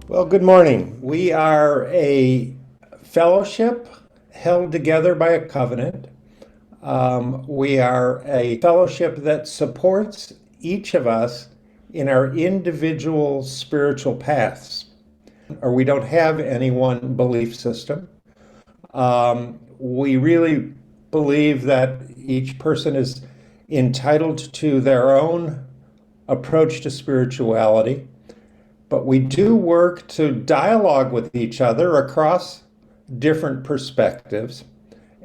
Well, good morning. We are a fellowship held together by a covenant. We are a fellowship that supports each of us in our individual spiritual paths, or we don't have any one belief system. We really believe that each person is entitled to their own approach to spirituality, but we do work to dialogue with each other across different perspectives.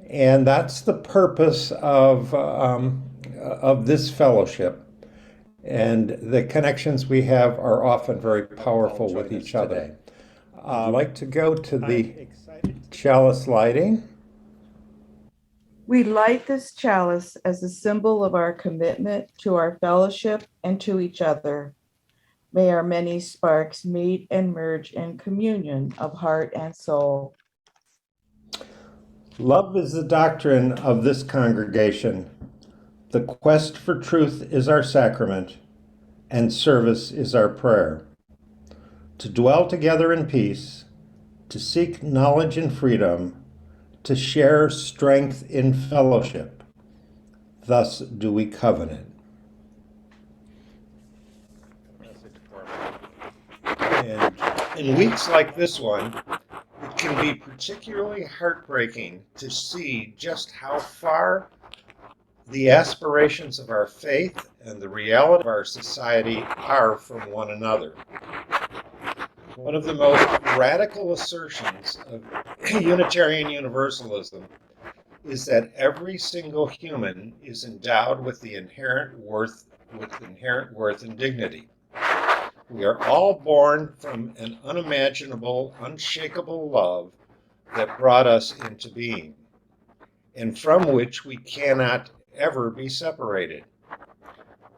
And that's the purpose of this fellowship. And the connections we have are often very powerful with each other. I'd like to go to the chalice lighting. We light this chalice as a symbol of our commitment to our fellowship and to each other. May our many sparks meet and merge in communion of heart and soul. Love is the doctrine of this congregation. The quest for truth is our sacrament, and service is our prayer. To dwell together in peace, to seek knowledge and freedom, to share strength in fellowship. Thus do we covenant. And in weeks like this one, it can be particularly heartbreaking to see just how far the aspirations of our faith and the reality of our society are from one another. One of the most radical assertions of Unitarian Universalism is that every single human is endowed with inherent worth and dignity. We are all born from an unimaginable, unshakable love that brought us into being, and from which we cannot ever be separated.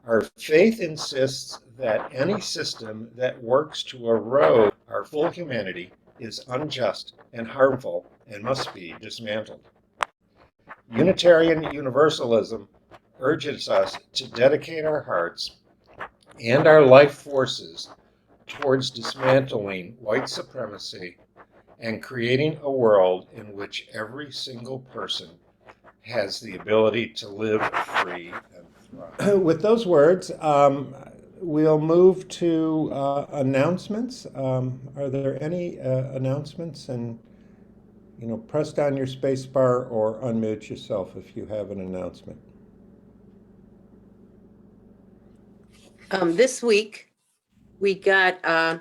Our faith insists that any system that works to erode our full humanity is unjust and harmful and must be dismantled. Unitarian Universalism urges us to dedicate our hearts and our life forces towards dismantling white supremacy and creating a world in which every single person has the ability to live free and thrive. With those words, we'll move to announcements. Are there any announcements? And press down your space bar or unmute yourself if you have an announcement. This week, we got a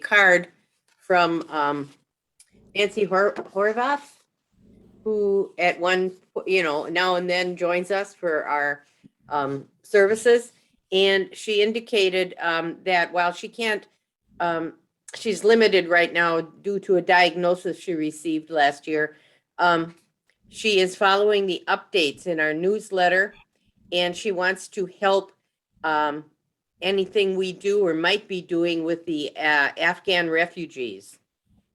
card from Nancy Horvath, who at one, now and then joins us for our services. And she indicated that while she can't, she's limited right now due to a diagnosis she received last year, she is following the updates in our newsletter, and she wants to help anything we do or might be doing with the Afghan refugees.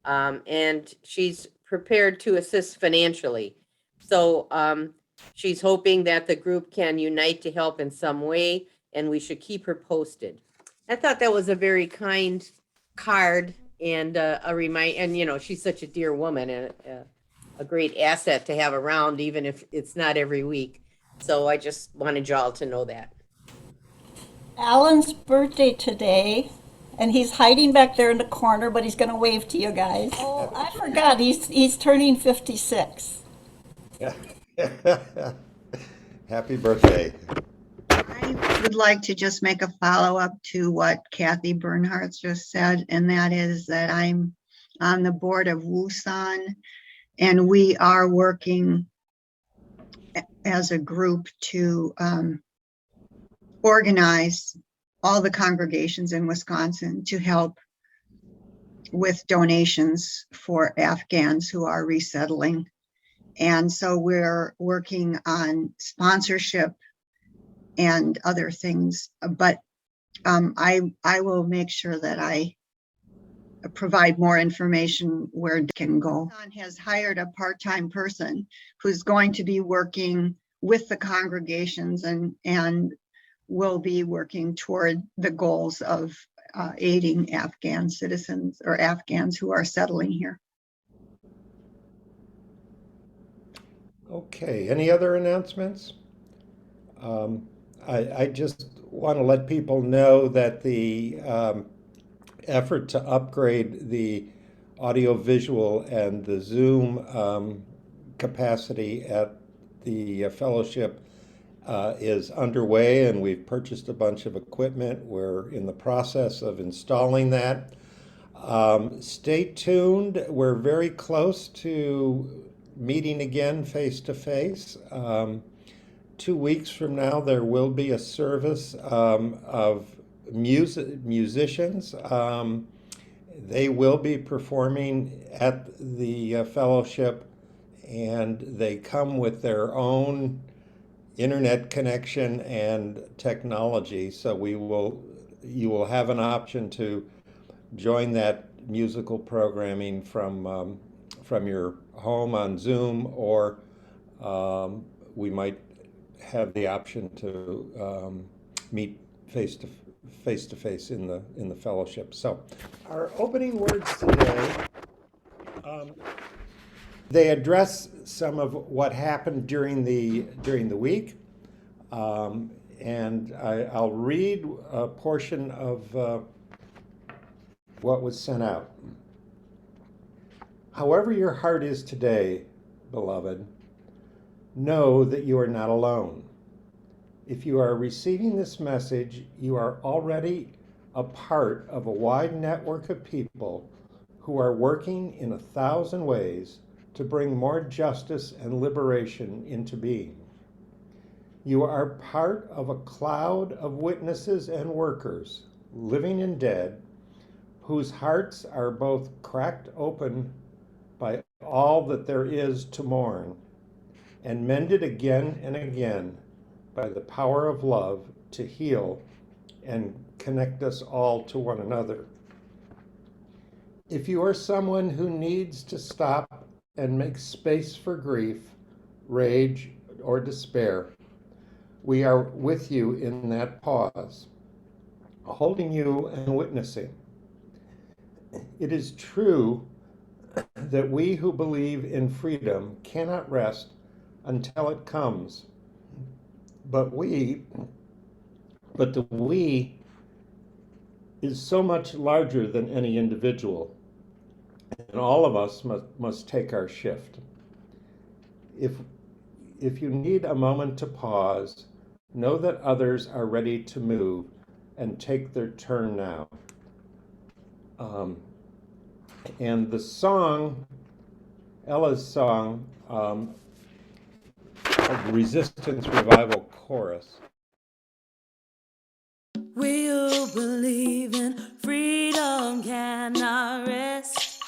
And she's prepared to assist financially. So she's hoping that the group can unite to help in some way, and we should keep her posted. I thought that was a very kind card and a reminder. And, she's such a dear woman and a great asset to have around, even if it's not every week. So I just wanted y'all to know that. Alan's birthday today, and he's hiding back there in the corner, but he's going to wave to you guys. Oh, I forgot. He's turning 56. Happy birthday. I would like to just make a follow-up to what Kathy Bernhardt just said, and that is that I'm on the board of Wusan, and we are working as a group to organize all the congregations in Wisconsin to help with donations for Afghans who are resettling. And so we're working on sponsorship and other things, but I will make sure that I provide more information where it can go. Has hired a part-time person who's going to be working with the congregations and will be working toward the goals of aiding Afghan citizens or Afghans who are settling here. Okay, any other announcements? I just want to let people know that the effort to upgrade the audiovisual and the Zoom capacity at the fellowship is underway, and we've purchased a bunch of equipment. We're in the process of installing that. Stay tuned. We're very close to meeting again face to face. 2 weeks from now, there will be a service of musicians. They will be performing at the fellowship, and they come with their own internet connection and technology. So you will have an option to join that musical programming from your home on Zoom, or we might have the option to meet face to face in the fellowship. So our opening words today, they address some of what happened during the week, and I'll read a portion of what was sent out. However your heart is today, beloved, know that you are not alone. If you are receiving this message, you are already a part of a wide network of people who are working in 1,000 ways to bring more justice and liberation into being. You are part of a cloud of witnesses and workers, living and dead, whose hearts are both cracked open by all that there is to mourn, and mended again and again by the power of love to heal and connect us all to one another. If you are someone who needs to stop and make space for grief, rage, or despair, we are with you in that pause, holding you and witnessing. It is true that we who believe in freedom cannot rest until it comes. But the we is so much larger than any individual, and all of us must take our shift. If you need a moment to pause, know that others are ready to move and take their turn now. And the song, Ella's song, of the Resistance Revival Chorus. We who believe in freedom cannot rest.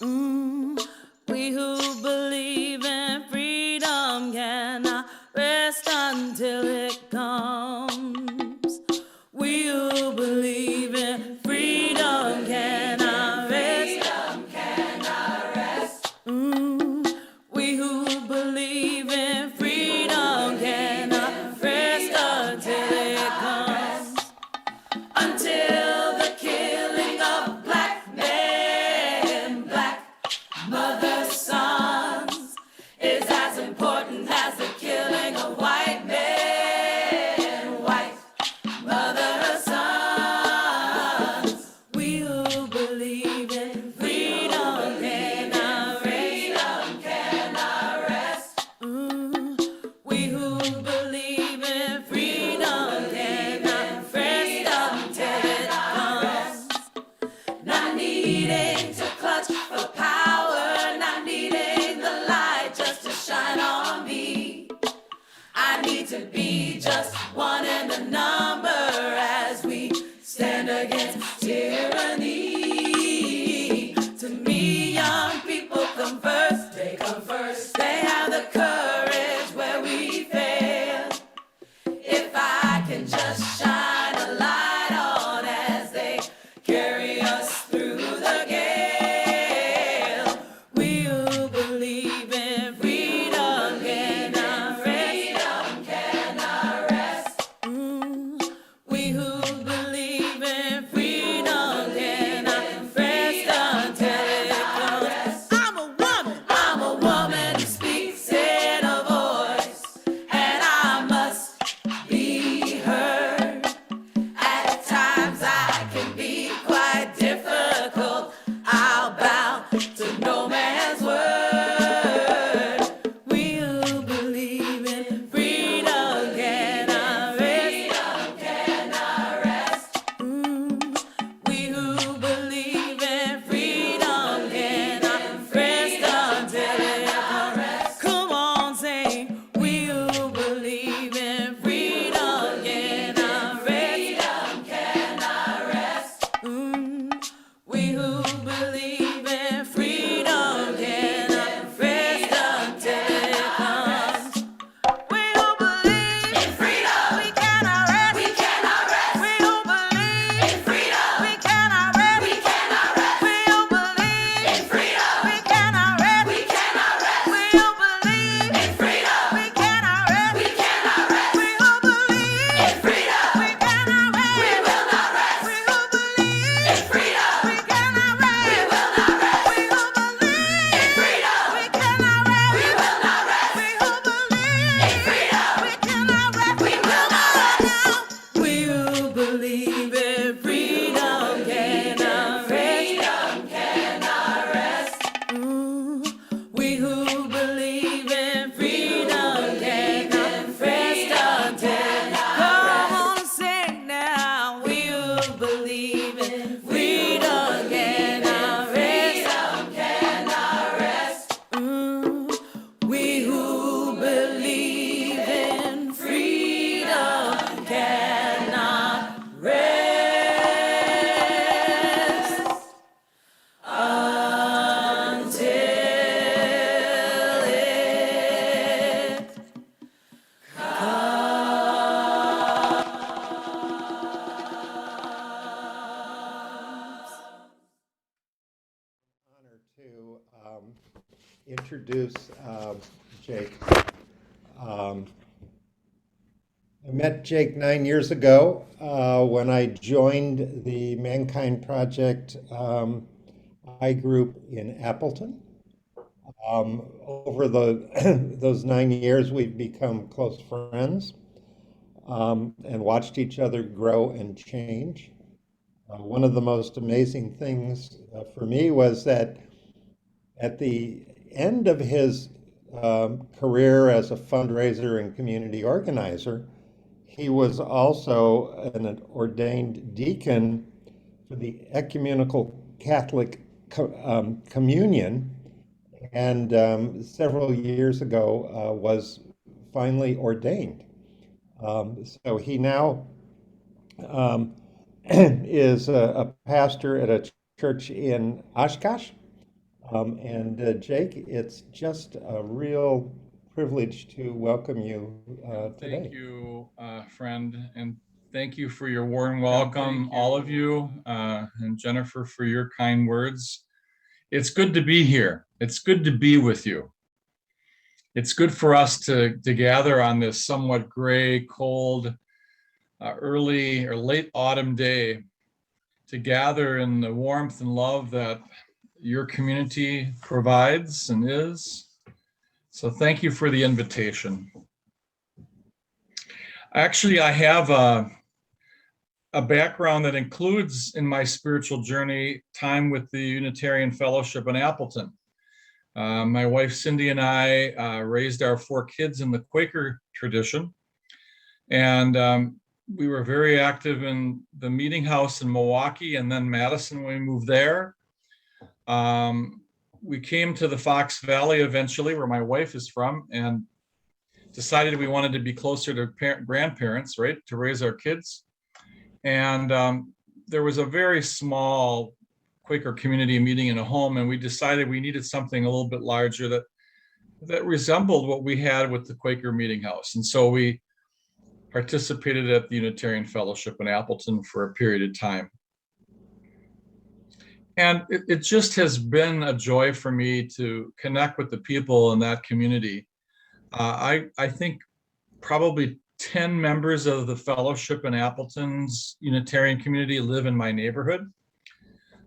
We who believe in freedom cannot rest until it comes. We who believe in freedom cannot rest. Freedom cannot rest. We who believe in freedom cannot rest until it comes. Until the killing of black men, black mothers, sons is as important as the killing of white men, white mothers, sons. We who believe in freedom cannot rest. We who believe in freedom cannot rest until it comes. Not needing to clutch for power, not needing the light just to shine on me. I need to be just one in the number as we stand against tyranny. To me, young people come first. They come first. They have the courage where we fail. If I can just shine a light on as they carry us through the gale. We who believe in freedom cannot rest. Freedom cannot rest. We who believe introduce Jake. I met Jake 9 years ago when I joined the Mankind Project I group in Appleton. Over those 9 years, we've become close friends and watched each other grow and change. One of the most amazing things for me was that at the end of his career as a fundraiser and community organizer, he was also an ordained deacon for the Ecumenical Catholic Communion, and several years ago was finally ordained. So he now is a pastor at a church in Oshkosh. And Jake, it's just a real privilege to welcome you today. Thank you, friend, and thank you for your warm welcome, all of you, and Jennifer for your kind words. It's good to be here. It's good to be with you. It's good for us to gather on this somewhat gray, cold, early or late autumn day, to gather in the warmth and love that your community provides and is. So thank you for the invitation. Actually, I have a background that includes in my spiritual journey time with the Unitarian Fellowship in Appleton. My wife Cindy and I raised our 4 kids in the Quaker tradition, and we were very active in the meeting house in Milwaukee and then Madison when we moved there. We came to the Fox Valley eventually, where my wife is from, and decided we wanted to be closer to grandparents, right, to raise our kids. And there was a very small Quaker community meeting in a home, and we decided we needed something a little bit larger that resembled what we had with the Quaker meeting house. And so we participated at the Unitarian Fellowship in Appleton for a period of time. And it just has been a joy for me to connect with the people in that community. I think probably 10 members of the fellowship in Appleton's Unitarian community live in my neighborhood.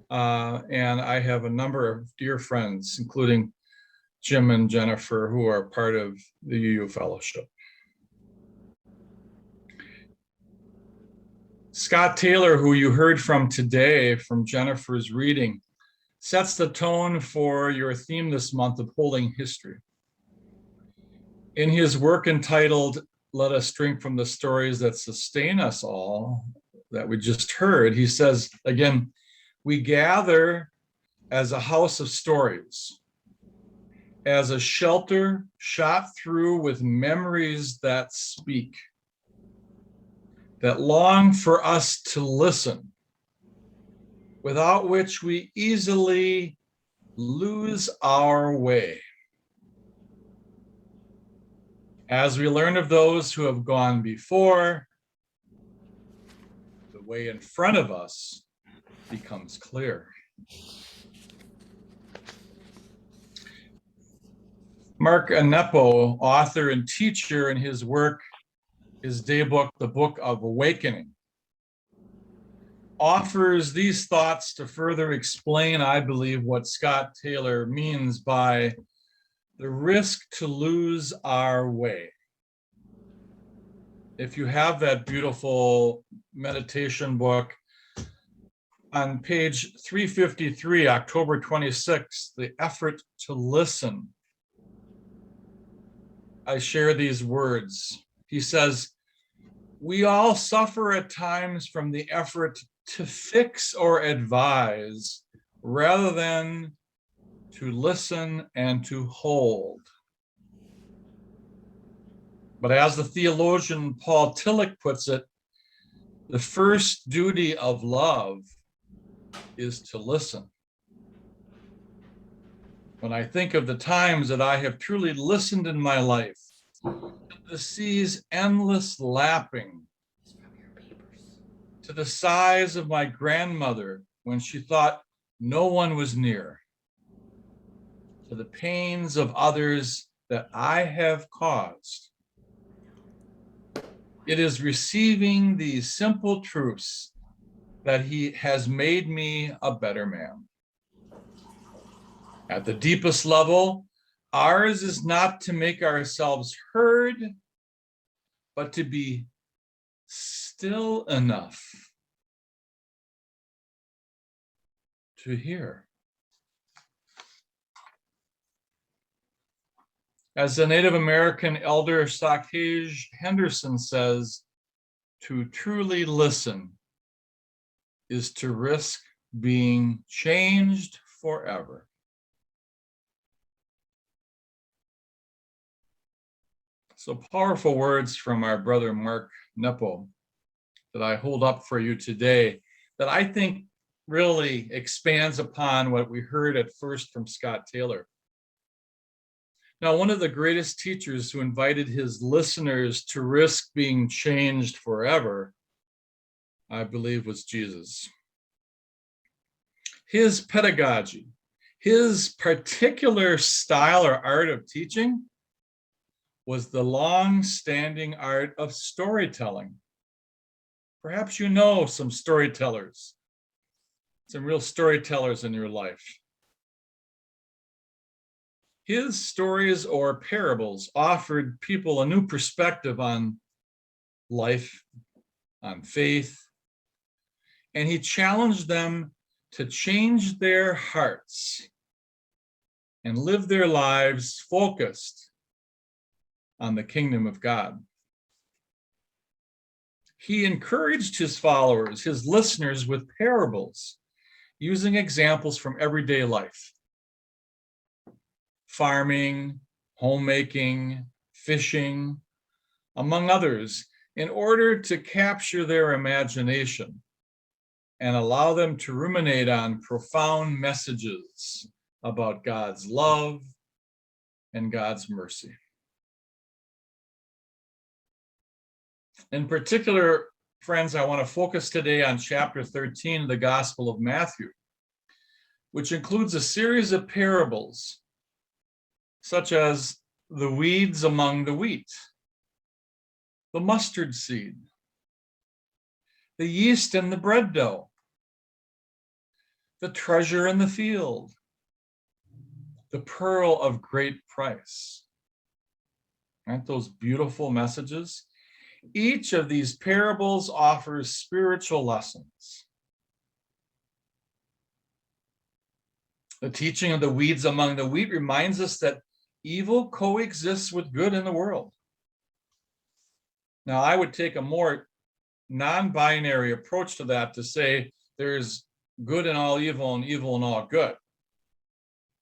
And I have a number of dear friends, including Jim and Jennifer, who are part of the UU Fellowship. Scott Taylor, who you heard from today from Jennifer's reading, sets the tone for your theme this month, Upholding History. In his work entitled, Let Us Drink from the Stories That Sustain Us All, that we just heard, he says, again, we gather as a house of stories, as a shelter shot through with memories that speak, that long for us to listen, without which we easily lose our way. As we learn of those who have gone before, the way in front of us becomes clear. Mark Anepo, author and teacher, in his work, his day book, The Book of Awakening, offers these thoughts to further explain, I believe, what Scott Taylor means by the risk to lose our way. If you have that beautiful meditation book, on page 353, October 26th, The Effort to Listen, I share these words. He says, we all suffer at times from the effort to fix or advise rather than to listen and to hold. But as the theologian Paul Tillich puts it, the first duty of love is to listen. When I think of the times that I have truly listened in my life, the sea's endless lapping, to the sighs of my grandmother when she thought no one was near, to the pains of others that I have caused. It is receiving these simple truths that he has made me a better man. At the deepest level, ours is not to make ourselves heard, but to be still enough to hear. As the Native American elder Stocktage Henderson says, to truly listen is to risk being changed forever. So powerful words from our brother Mark Nepo that I hold up for you today that I think really expands upon what we heard at first from Scott Taylor. Now, one of the greatest teachers who invited his listeners to risk being changed forever, I believe, was Jesus. His pedagogy, his particular style or art of teaching was the long-standing art of storytelling. Perhaps you know some storytellers, some real storytellers in your life. His stories or parables offered people a new perspective on life, on faith, and he challenged them to change their hearts and live their lives focused on the kingdom of God. He encouraged his followers, his listeners, with parables, using examples from everyday life. Farming, homemaking, fishing, among others, in order to capture their imagination and allow them to ruminate on profound messages about God's love and God's mercy. In particular, friends, I want to focus today on chapter 13 of the Gospel of Matthew, which includes a series of parables such as the weeds among the wheat, the mustard seed, the yeast in the bread dough, the treasure in the field, the pearl of great price. Aren't those beautiful messages? Each of these parables offers spiritual lessons. The teaching of the weeds among the wheat reminds us that evil coexists with good in the world. Now, I would take a more non-binary approach to that to say there's good in all evil and evil in all good.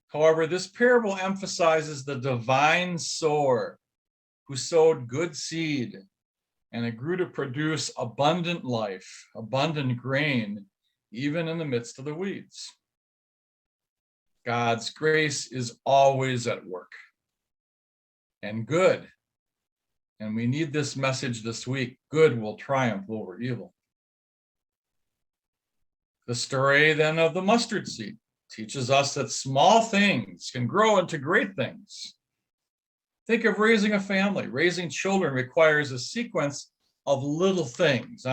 However, this parable emphasizes the divine sower who sowed good seed, and it grew to produce abundant life, abundant grain, even in the midst of the weeds. God's grace is always at work and good. And we need this message this week. Good will triumph over evil. The story then of the mustard seed teaches us that small things can grow into great things. Think of raising a family. Raising children requires a sequence of little things,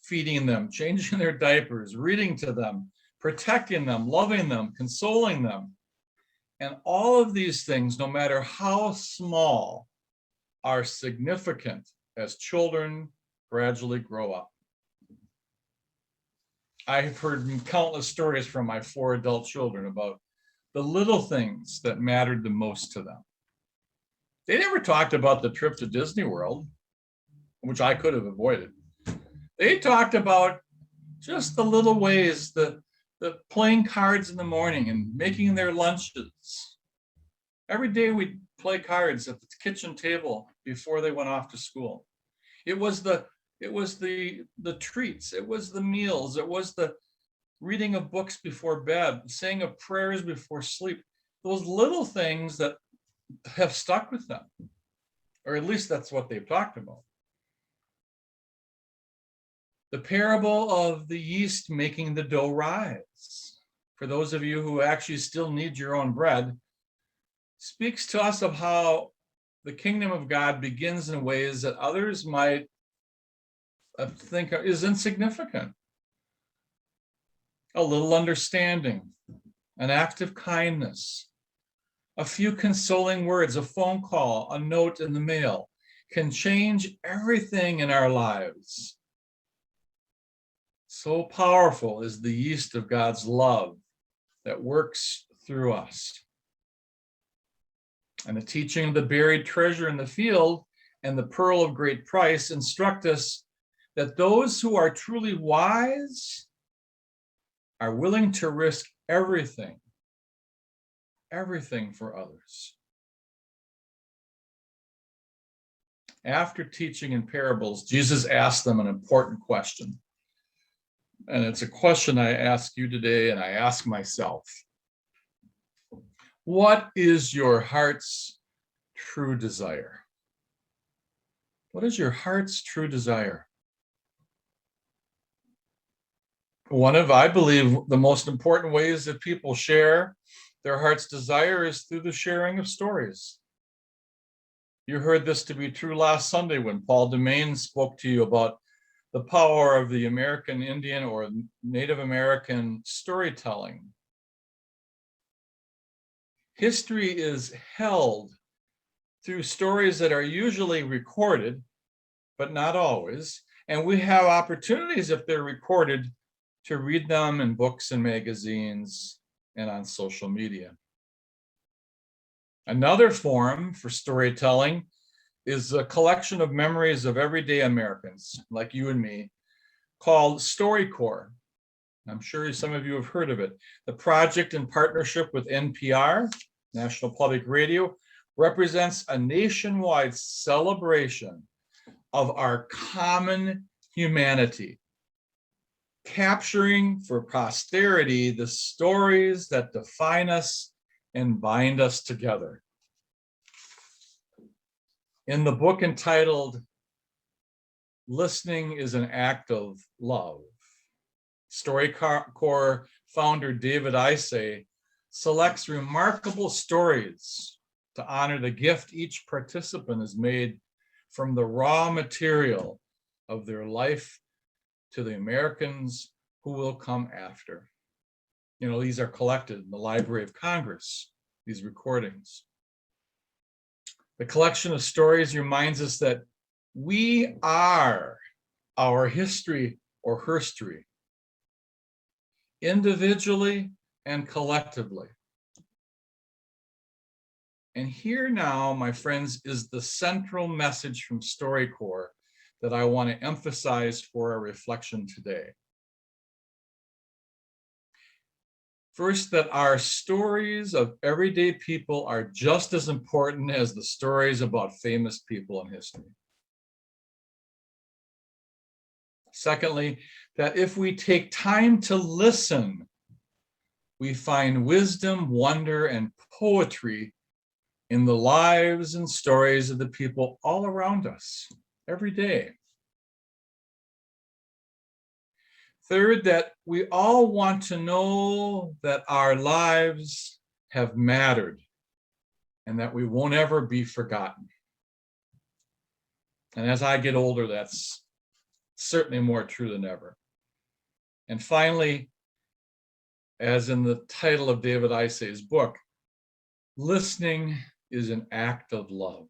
feeding them, changing their diapers, reading to them, protecting them, loving them, consoling them. And all of these things, no matter how small, are significant as children gradually grow up. I've heard countless stories from my 4 adult children about the little things that mattered the most to them. They never talked about the trip to Disney World, which I could have avoided. They talked about just the little ways, the playing cards in the morning and making their lunches. Every day we'd play cards at the kitchen table before they went off to school. It was the treats, it was the meals, it was the reading of books before bed, saying of prayers before sleep. Those little things that have stuck with them, or at least that's what they've talked about. The parable of the yeast making the dough rise. For those of you who actually still need your own bread, speaks to us of how the kingdom of God begins in ways that others might think is insignificant. A little understanding, an act of kindness, a few consoling words, a phone call, a note in the mail can change everything in our lives. So powerful is the yeast of God's love that works through us. And the teaching of the buried treasure in the field and the pearl of great price instruct us that those who are truly wise are willing to risk everything for others. After teaching in parables, Jesus asked them an important question. And it's a question I ask you today and I ask myself. What is your heart's true desire? What is your heart's true desire? One of, I believe, the most important ways that people share their heart's desire is through the sharing of stories. You heard this to be true last Sunday when Paul Demain spoke to you about the power of the American Indian or Native American storytelling. History is held through stories that are usually recorded, but not always. And we have opportunities, if they're recorded, to read them in books and magazines and on social media. Another form for storytelling is a collection of memories of everyday Americans, like you and me, called StoryCorps. I'm sure some of you have heard of it. The project, in partnership with NPR, National Public Radio, represents a nationwide celebration of our common humanity, capturing for posterity the stories that define us and bind us together. In the book entitled Listening is an Act of Love, StoryCorps founder David Isay selects remarkable stories to honor the gift each participant has made from the raw material of their life to the Americans who will come after. You know, these are collected in the Library of Congress, these recordings. The collection of stories reminds us that we are our history or herstory, individually and collectively. And here now, my friends, is the central message from StoryCorps that I want to emphasize for our reflection today. First, that our stories of everyday people are just as important as the stories about famous people in history. Secondly, that if we take time to listen, we find wisdom, wonder, and poetry in the lives and stories of the people all around us every day. Third, that we all want to know that our lives have mattered and that we won't ever be forgotten. And as I get older, that's certainly more true than ever. And finally, as in the title of David Isay's book, listening is an act of love.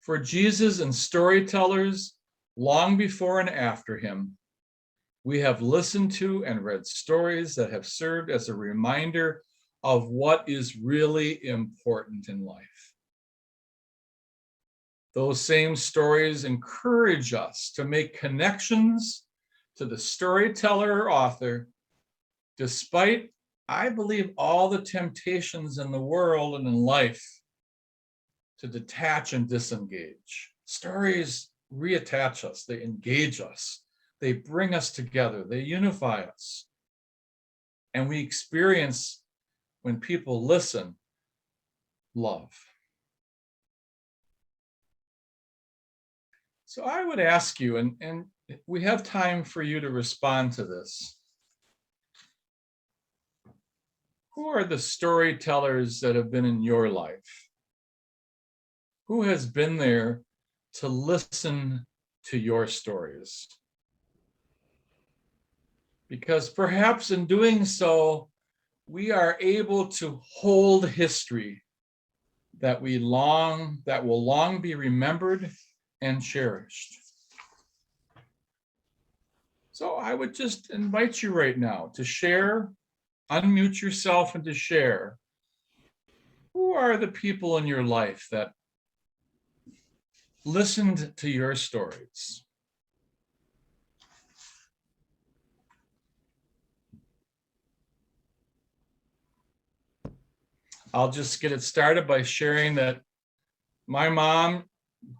For Jesus and storytellers, long before and after him, we have listened to and read stories that have served as a reminder of what is really important in life. Those same stories encourage us to make connections to the storyteller or author, despite, I believe, all the temptations in the world and in life to detach and disengage. Stories reattach us, they engage us, they bring us together, they unify us. And we experience, when people listen, love. So I would ask you, and we have time for you to respond to this. Who are the storytellers that have been in your life? Who has been there to listen to your stories? Because perhaps in doing so, we are able to hold history that will long be remembered and cherished. So I would just invite you right now to share, unmute yourself and to share. Who are the people in your life that listened to your stories? I'll just get it started by sharing that my mom,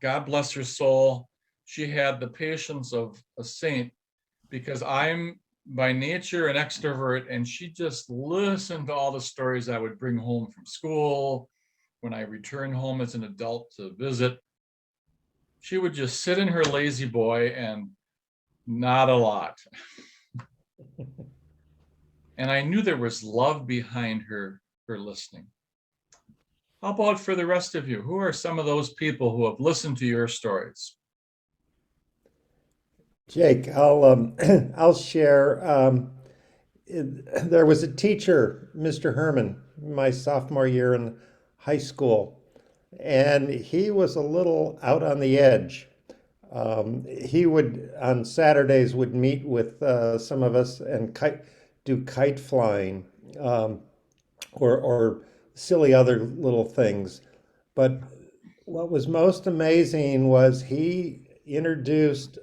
God bless her soul, she had the patience of a saint, because I'm by nature an extrovert, and she just listened to all the stories I would bring home from school. When I returned home as an adult to visit, she would just sit in her lazy boy and not a lot. And I knew there was love behind her listening. How about for the rest of you? Who are some of those people who have listened to your stories? Jake, I'll I'll share. There was a teacher, Mr. Herman, my sophomore year in high school, and he was a little out on the edge. He would on Saturdays would meet with some of us and do kite flying, or silly other little things. But what was most amazing was he introduced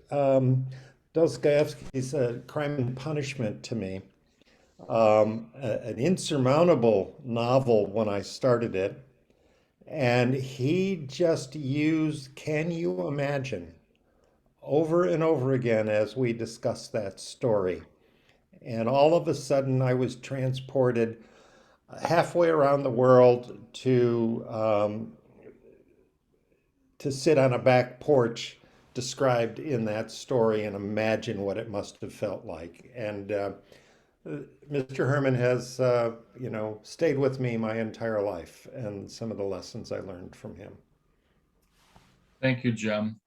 Dostoevsky's Crime and Punishment to me, an insurmountable novel when I started it. And he just used Can You Imagine over and over again as we discussed that story. And all of a sudden, I was transported halfway around the world to sit on a back porch described in that story and imagine what it must have felt like. And Mr. Herman has, stayed with me my entire life, and some of the lessons I learned from him. Thank you, Jim.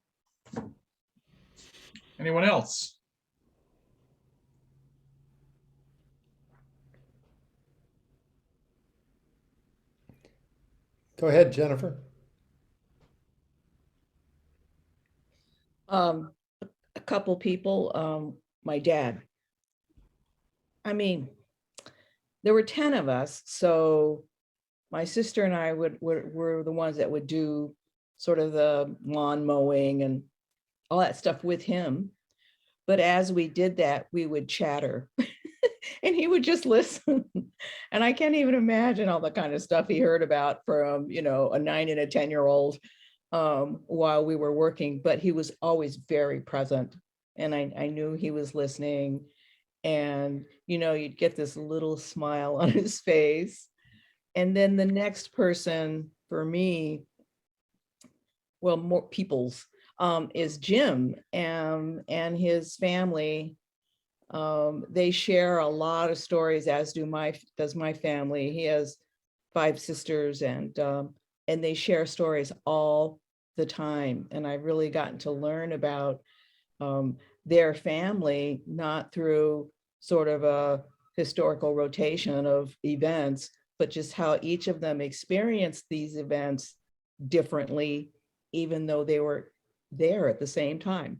Anyone else? Go ahead, Jennifer. A couple people, my dad. I mean, there were 10 of us, so my sister and I were the ones that would do sort of the lawn mowing and all that stuff with him. But as we did that, we would chatter and he would just listen. And I can't even imagine all the kind of stuff he heard about from, a 9 and a 10-year-old while we were working, but he was always very present. And I knew he was listening, and, you'd get this little smile on his face. And then the next person for me, well, more people's, is Jim and his family. They share a lot of stories, as does my family. He has 5 sisters, and they share stories all the time. And I've really gotten to learn about their family, not through sort of a historical rotation of events, but just how each of them experienced these events differently, even though they were there at the same time.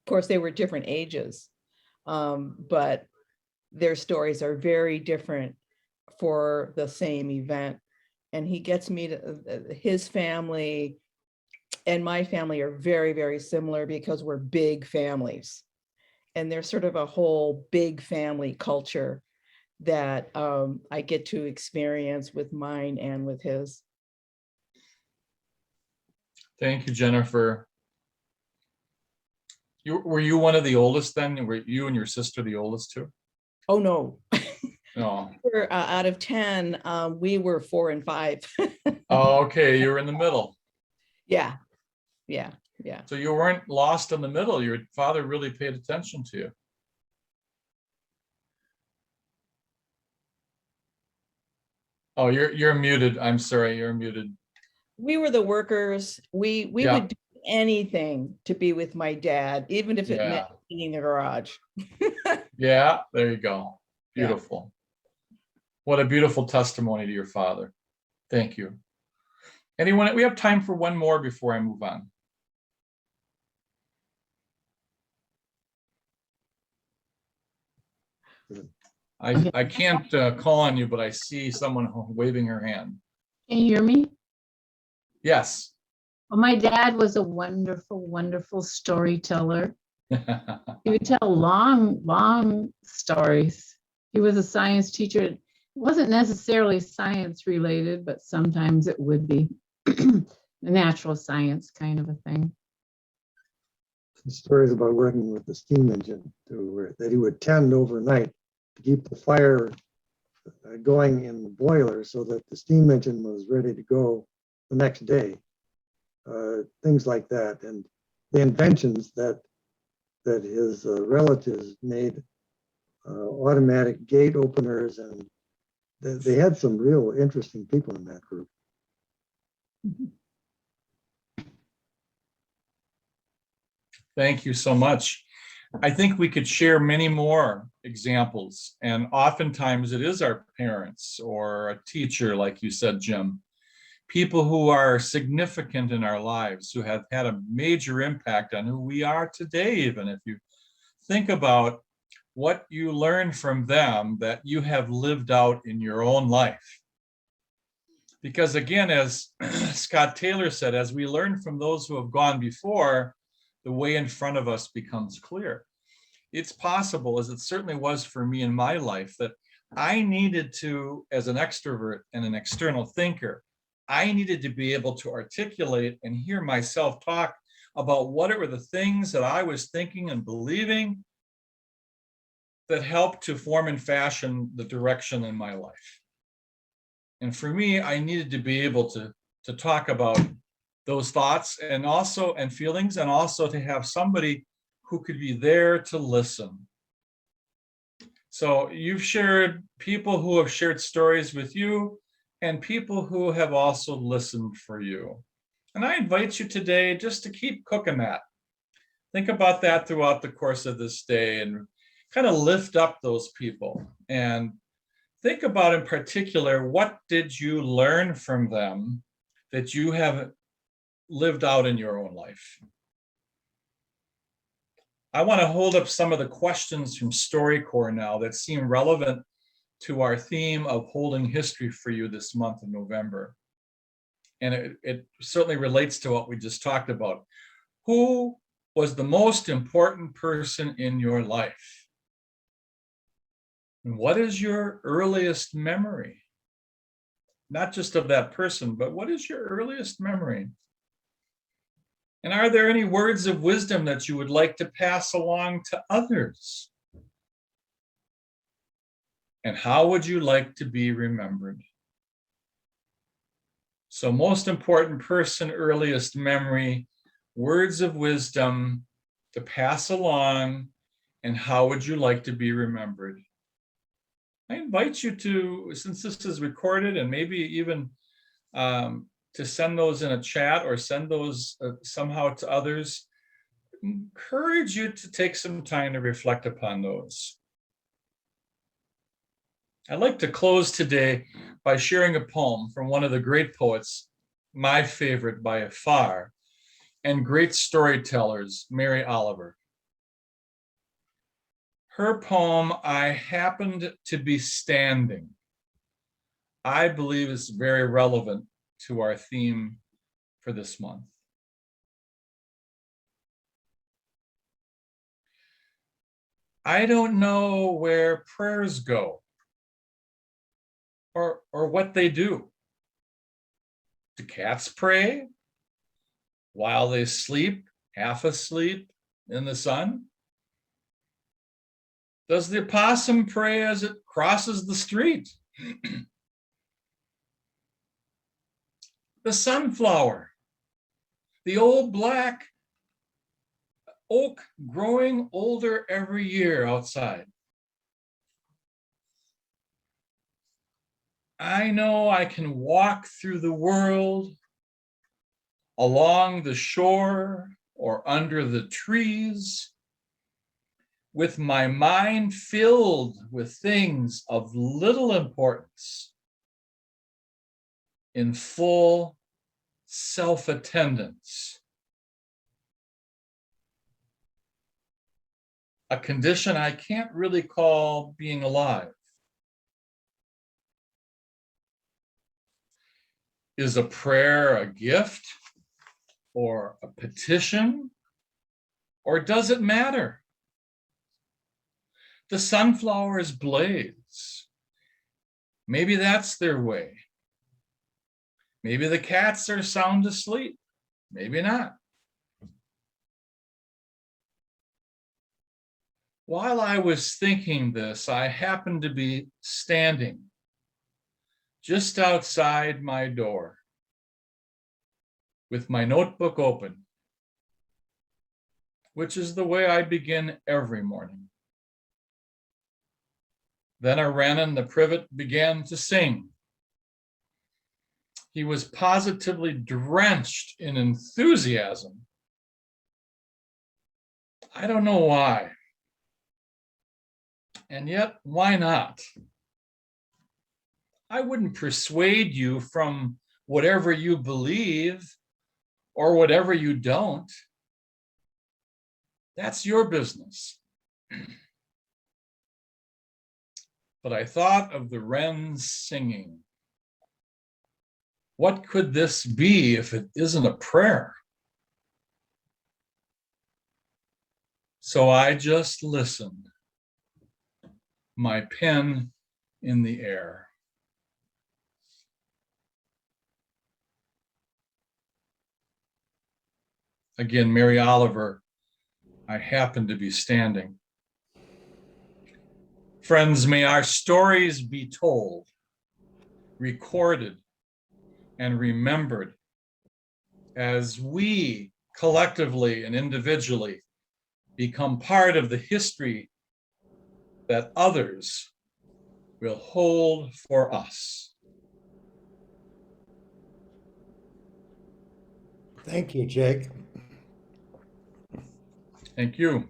Of course, they were different ages, but their stories are very different for the same event. And he gets me to his family and my family are very, very similar because we're big families. And there's sort of a whole big family culture that I get to experience with mine and with his. Thank you, Jennifer. Were you one of the oldest then? Were you and your sister the oldest too? Oh, no. No. Out of 10, we were 4 and 5. Oh, okay. You were in the middle. Yeah. So you weren't lost in the middle. Your father really paid attention to you. Oh, you're muted. I'm sorry, you're muted. We were the workers. We Yeah. would do anything to be with my dad, even if it Yeah. meant cleaning the garage. Yeah, there you go. Yeah. Beautiful. What a beautiful testimony to your father. Thank you. Anyone, we have time for one more before I move on. I can't call on you, but I see someone waving her hand. Can you hear me? Yes. Well, my dad was a wonderful, wonderful storyteller. He would tell long, long stories. He was a science teacher. It wasn't necessarily science related, but sometimes it would be natural science kind of a thing. Some stories about working with the steam engine that he would tend overnight to keep the fire going in the boiler so that the steam engine was ready to go the next day. Things like that, and the inventions that his relatives made, automatic gate openers, and they had some real interesting people in that group. Thank you so much. I think we could share many more examples, and oftentimes it is our parents or a teacher, like you said, Jim. People who are significant in our lives, who have had a major impact on who we are today, even if you think about what you learned from them that you have lived out in your own life. Because again, as Scott Taylor said, as we learn from those who have gone before, the way in front of us becomes clear. It's possible, as it certainly was for me in my life, that I needed to, as an extrovert and an external thinker, I needed to be able to articulate and hear myself talk about what were the things that I was thinking and believing that helped to form and fashion the direction in my life. And for me, I needed to be able to talk about those thoughts and feelings, and also to have somebody who could be there to listen. So you've shared people who have shared stories with you and people who have also listened for you. And I invite you today just to keep cooking that. Think about that throughout the course of this day and kind of lift up those people and think about in particular, what did you learn from them that you have lived out in your own life? I want to hold up some of the questions from StoryCorps now that seem relevant to our theme of holding history for you this month of November. And it certainly relates to what we just talked about. Who was the most important person in your life? And what is your earliest memory? Not just of that person, but what is your earliest memory? And are there any words of wisdom that you would like to pass along to others? And how would you like to be remembered? So most important person, earliest memory, words of wisdom to pass along, and how would you like to be remembered? I invite you to, since this is recorded, and maybe even to send those in a chat or send those somehow to others, encourage you to take some time to reflect upon those. I'd like to close today by sharing a poem from one of the great poets, my favorite by far, and great storytellers, Mary Oliver. Her poem, I Happened to Be Standing, I believe is very relevant to our theme for this month. I don't know where prayers go or what they do. Do cats pray while they sleep, half asleep in the sun? Does the opossum pray as it crosses the street? The sunflower, the old black oak growing older every year outside. I know I can walk through the world, along the shore or under the trees, with my mind filled with things of little importance, in full self-attendance. A condition I can't really call being alive. Is a prayer a gift or a petition, or does it matter? The sunflowers blaze. Maybe that's their way. Maybe the cats are sound asleep. Maybe not. While I was thinking this, I happened to be standing just outside my door with my notebook open, which is the way I begin every morning. Then a wren in the privet began to sing. He was positively drenched in enthusiasm. I don't know why. And yet, why not? I wouldn't persuade you from whatever you believe or whatever you don't. That's your business. But I thought of the wrens singing. What could this be if it isn't a prayer? So I just listened, my pen in the air. Again, Mary Oliver, I happen to be standing. Friends, may our stories be told, recorded, and remembered as we collectively and individually become part of the history that others will hold for us. Thank you, Jake. Thank you.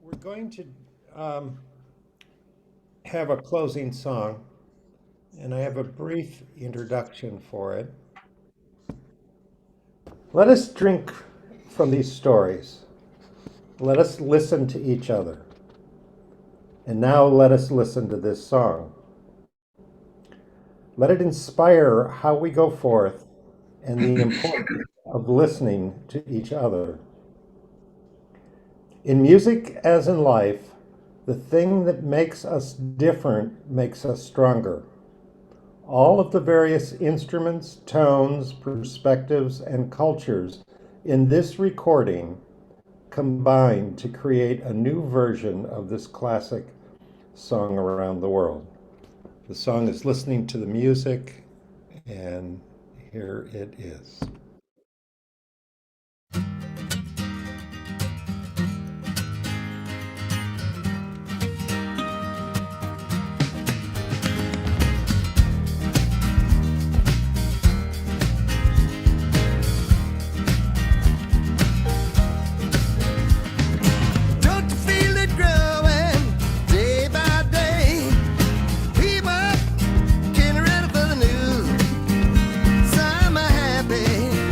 We're going to have a closing song, and I have a brief introduction for it. Let us drink from these stories. Let us listen to each other. And now let us listen to this song. Let it inspire how we go forth and the importance of listening to each other. In music, as in life, the thing that makes us different makes us stronger. All of the various instruments, tones, perspectives, and cultures in this recording combine to create a new version of this classic song around the world. The song is Listening to the Music, and here it is. Some are happy,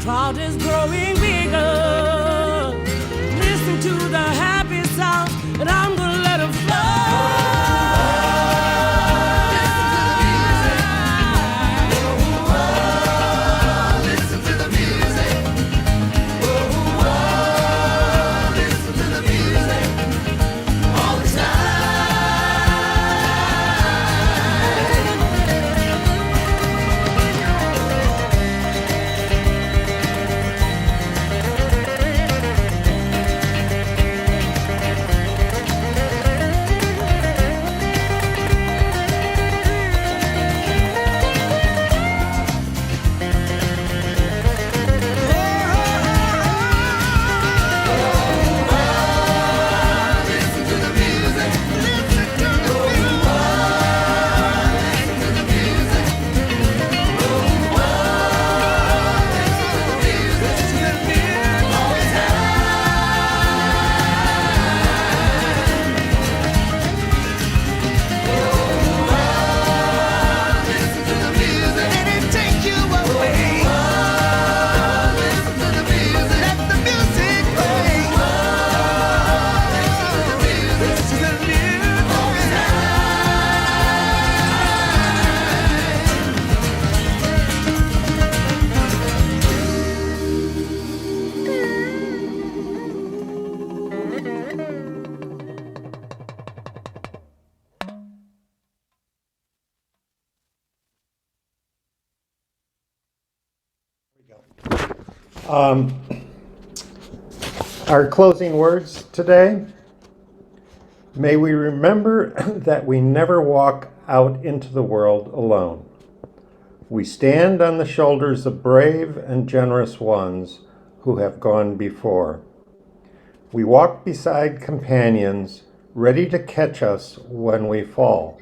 crowd is growing bigger. Listen to the happy sound, and I'm gonna let them listen to the music. Listen to the music all the time. Our closing words today. May we remember that we never walk out into the world alone. We stand on the shoulders of brave and generous ones who have gone before. We walk beside companions ready to catch us when we fall.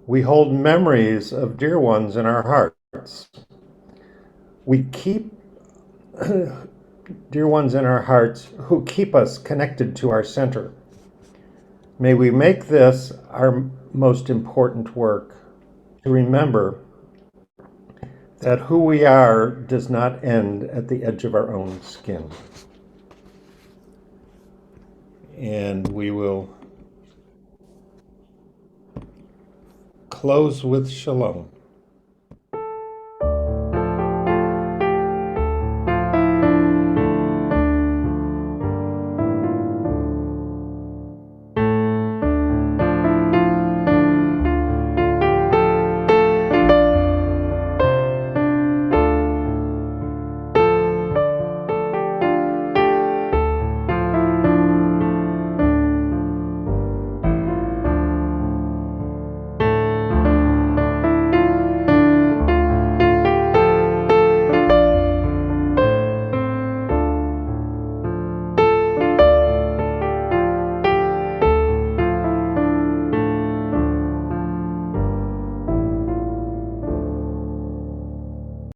We hold memories of dear ones in our hearts. We keep dear ones in our hearts who keep us connected to our center. May we make this our most important work, to remember that who we are does not end at the edge of our own skin. And we will close with shalom.